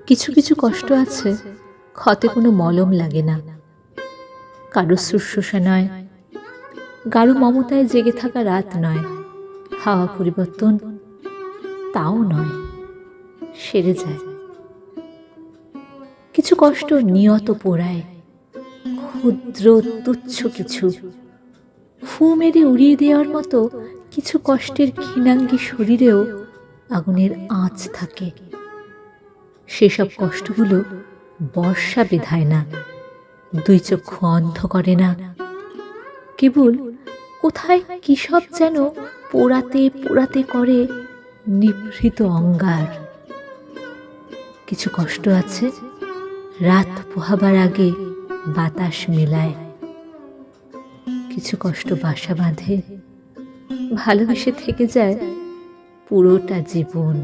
কিছু কিছু কষ্ট আছে, ক্ষতে কোনো মলম লাগে না, কারো শুশ্রূষা নয়, গাঢ় মমতায় জেগে থাকা রাত নয়, হাওয়া পরিবর্তন তাও নয়, সেরে যায়। কিছু কষ্ট নিয়ত পোড়ায়, ক্ষুদ্র তুচ্ছ কিছু, ফু মেরে উড়িয়ে দেওয়ার মতো কিছু কষ্টের ক্ষীণাঙ্গী শরীরেও আগুনের আঁচ থাকে। সেসব কষ্টগুলো বর্ষা বেধায় না, দুই চক্ষু অন্ধ করে না, কেবল কোথায় কি সব যেন পোড়াতে পোড়াতে করে নিভৃত অঙ্গার। কিছু কষ্ট আছে, রাত পোহাবার আগে বাতাস মেলায়। কিছু কষ্ট বাসা বাঁধে, ভালোবেসে থেকে যায় পুরোটা জীবন।